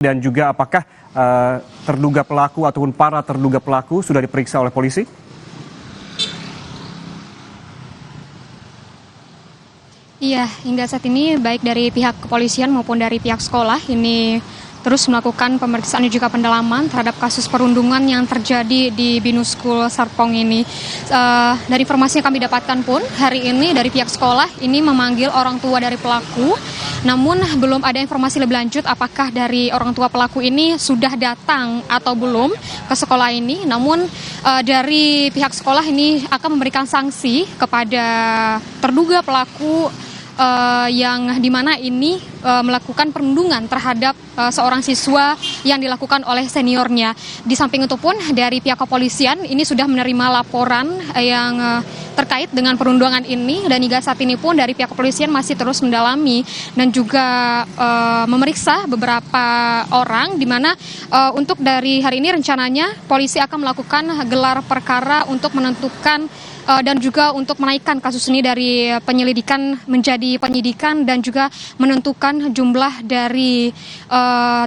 Dan juga apakah terduga pelaku ataupun para terduga pelaku sudah diperiksa oleh polisi? Iya, hingga saat ini baik dari pihak kepolisian maupun dari pihak sekolah ini terus melakukan pemeriksaan dan juga pendalaman terhadap kasus perundungan yang terjadi di Binus School Serpong ini. Dari informasi yang kami dapatkan pun, hari ini dari pihak sekolah ini memanggil orang tua dari pelaku, namun belum ada informasi lebih lanjut apakah dari orang tua pelaku ini sudah datang atau belum ke sekolah ini. Namun dari pihak sekolah ini akan memberikan sanksi kepada terduga pelaku yang dimana ini melakukan perundungan terhadap seorang siswa yang dilakukan oleh seniornya. Di samping itu pun dari pihak kepolisian ini sudah menerima laporan yang terkait dengan perundungan ini, dan hingga saat ini pun dari pihak kepolisian masih terus mendalami dan juga memeriksa beberapa orang, di mana untuk dari hari ini rencananya polisi akan melakukan gelar perkara untuk menentukan dan juga untuk menaikkan kasus ini dari penyelidikan menjadi penyidikan dan juga menentukan jumlah dari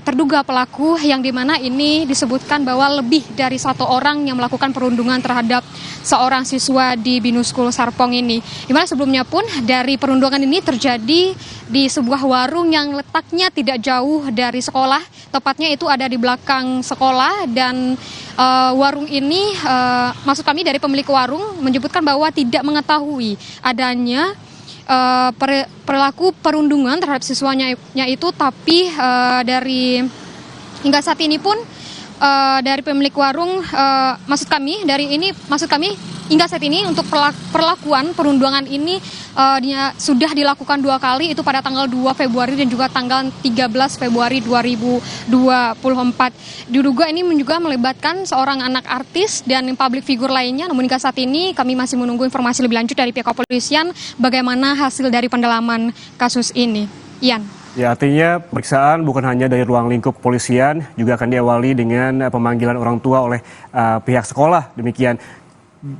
terduga pelaku, yang dimana ini disebutkan bahwa lebih dari satu orang yang melakukan perundungan terhadap seorang siswa di Binus School Serpong ini. Dimana sebelumnya pun dari perundungan ini terjadi di sebuah warung yang letaknya tidak jauh dari sekolah, tepatnya itu ada di belakang sekolah, dan warung ini maksud kami dari pemilik warung menyebutkan bahwa tidak mengetahui adanya perilaku perundungan terhadap siswanya itu, tapi dari hingga saat ini pun dari pemilik warung maksud kami hingga saat ini untuk perlakuan perundungan ini sudah dilakukan 2 kali, itu pada tanggal 2 Februari dan juga tanggal 13 Februari 2024. Diduga ini juga melibatkan seorang anak artis dan public figure lainnya, namun hingga saat ini kami masih menunggu informasi lebih lanjut dari pihak kepolisian bagaimana hasil dari pendalaman kasus ini. Ian. Ya, artinya pemeriksaan bukan hanya dari ruang lingkup kepolisian, juga akan diawali dengan pemanggilan orang tua oleh pihak sekolah, demikian.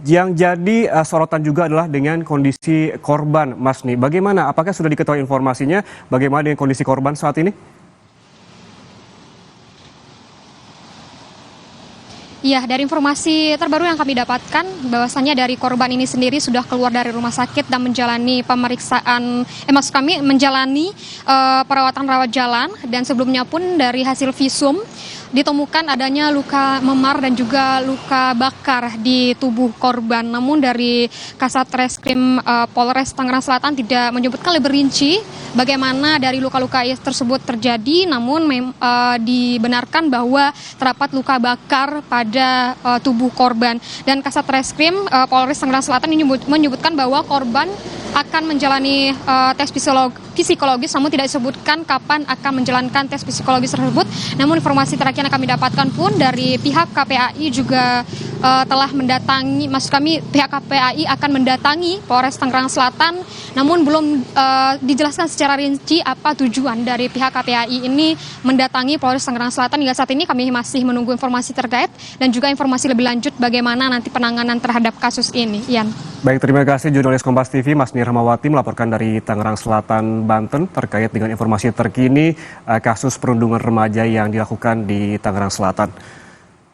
Yang jadi sorotan juga adalah dengan kondisi korban, Mas Ni. Bagaimana? Apakah sudah diketahui informasinya? Bagaimana dengan kondisi korban saat ini? Iya, dari informasi terbaru yang kami dapatkan, bahwasannya dari korban ini sendiri sudah keluar dari rumah sakit dan menjalani pemeriksaan, menjalani perawatan rawat jalan, dan sebelumnya pun dari hasil visum ditemukan adanya luka memar dan juga luka bakar di tubuh korban. Namun dari Kasat Reskrim Polres Tangerang Selatan tidak menyebutkan lebih rinci bagaimana dari luka-luka tersebut terjadi, namun dibenarkan bahwa terdapat luka bakar pada tubuh korban. Dan Kasat Reskrim Polres Tangerang Selatan menyebutkan bahwa korban akan menjalani tes psikologis, namun tidak disebutkan kapan akan menjalankan tes psikologis tersebut. Namun informasi terakhir yang kami dapatkan pun dari pihak KPAI juga telah mendatangi, pihak KPAI akan mendatangi Polres Tangerang Selatan, namun belum dijelaskan secara rinci apa tujuan dari pihak KPAI ini mendatangi Polres Tangerang Selatan. Hingga saat ini kami masih menunggu informasi terkait dan juga informasi lebih lanjut bagaimana nanti penanganan terhadap kasus ini. Ian. Baik, terima kasih jurnalis Kompas TV Mas Ni Rahmawati melaporkan dari Tangerang Selatan, Banten terkait dengan informasi terkini kasus perundungan remaja yang dilakukan di Tangerang Selatan.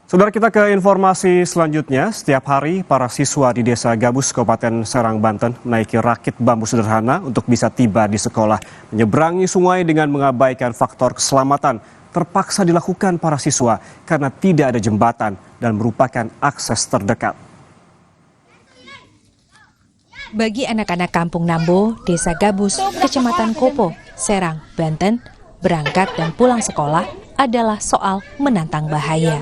Saudara, kita ke informasi selanjutnya. Setiap hari para siswa di Desa Gabus, Kabupaten Serang, Banten menaiki rakit bambu sederhana untuk bisa tiba di sekolah. Menyeberangi sungai dengan mengabaikan faktor keselamatan terpaksa dilakukan para siswa karena tidak ada jembatan dan merupakan akses terdekat. Bagi anak-anak Kampung Nambo, Desa Gabus, Kecamatan Kopo, Serang, Banten, berangkat dan pulang sekolah adalah soal menantang bahaya.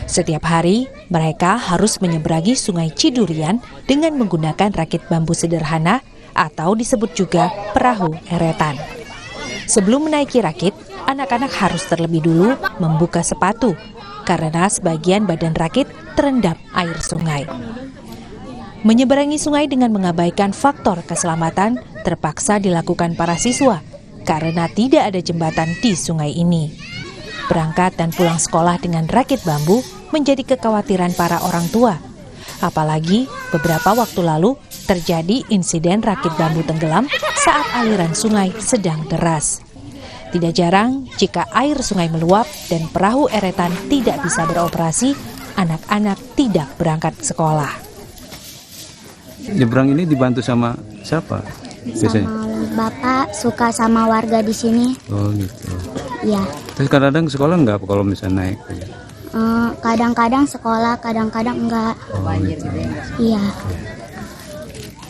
Setiap hari, mereka harus menyeberangi Sungai Cidurian dengan menggunakan rakit bambu sederhana atau disebut juga perahu eretan. Sebelum menaiki rakit, anak-anak harus terlebih dulu membuka sepatu karena sebagian badan rakit terendam air sungai. Menyeberangi sungai dengan mengabaikan faktor keselamatan terpaksa dilakukan para siswa karena tidak ada jembatan di sungai ini. Berangkat dan pulang sekolah dengan rakit bambu menjadi kekhawatiran para orang tua. Apalagi beberapa waktu lalu terjadi insiden rakit bambu tenggelam saat aliran sungai sedang deras. Tidak jarang, jika air sungai meluap dan perahu eretan tidak bisa beroperasi, anak-anak tidak berangkat ke sekolah. Nyebrang ini dibantu sama siapa? Biasanya? Sama bapak, suka sama warga di sini. Oh gitu. Iya. Terus kadang-kadang sekolah nggak kalau misalnya naik? Kadang-kadang sekolah, kadang-kadang enggak. Oh gitu. Iya.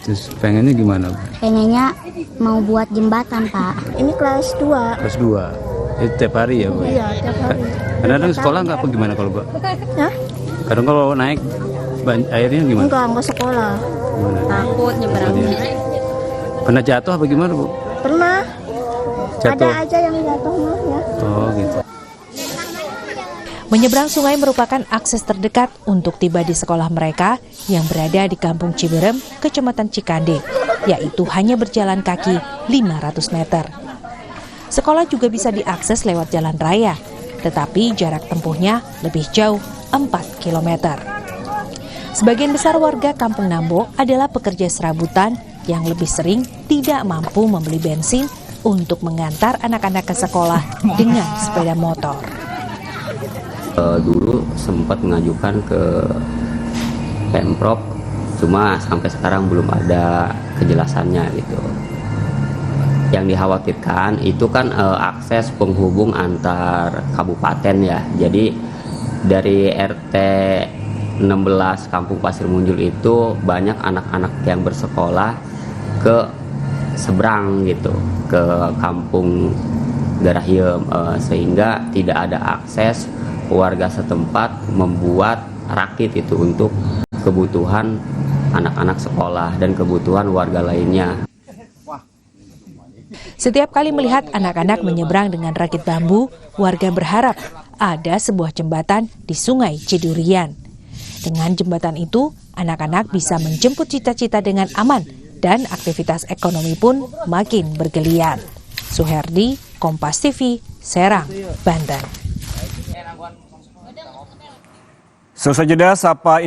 Terus pengennya gimana, Bu? Pengennya mau buat jembatan, Pak. Ini kelas 2. Kelas 2. Itu tiap hari ya, Bu? Iya, tiap hari. Kadang-kadang sekolah nggak apa gimana kalau, Bu? Ya? Kadang kalau naik airnya gimana? Enggak sekolah. Gimana? Takut nyebrangnya. Pernah jatuh apa gimana, Bu? Pernah. Jatuh. Ada aja yang jatuh mah ya. Oh gitu. Menyeberang sungai merupakan akses terdekat untuk tiba di sekolah mereka yang berada di Kampung Ciberem, Kecamatan Cikande, yaitu hanya berjalan kaki 500 meter. Sekolah juga bisa diakses lewat jalan raya, tetapi jarak tempuhnya lebih jauh 4 km. Sebagian besar warga Kampung Nambo adalah pekerja serabutan yang lebih sering tidak mampu membeli bensin untuk mengantar anak-anak ke sekolah dengan sepeda motor. Dulu sempat mengajukan ke Pemprov, cuma sampai sekarang belum ada kejelasannya gitu. Yang dikhawatirkan itu kan akses penghubung antar kabupaten ya. Jadi dari RT 16 Kampung Pasir Munjul itu banyak anak-anak yang bersekolah ke seberang gitu, ke Kampung Garahiem, sehingga tidak ada akses. Warga setempat membuat rakit itu untuk kebutuhan anak-anak sekolah dan kebutuhan warga lainnya. Setiap kali melihat anak-anak menyeberang dengan rakit bambu, warga berharap ada sebuah jembatan di Sungai Cidurian. Dengan jembatan itu, anak-anak bisa menjemput cita-cita dengan aman dan aktivitas ekonomi pun makin bergeliat. Suherdi, Kompas TV, Serang, Banten. Selesai jeda, Sapa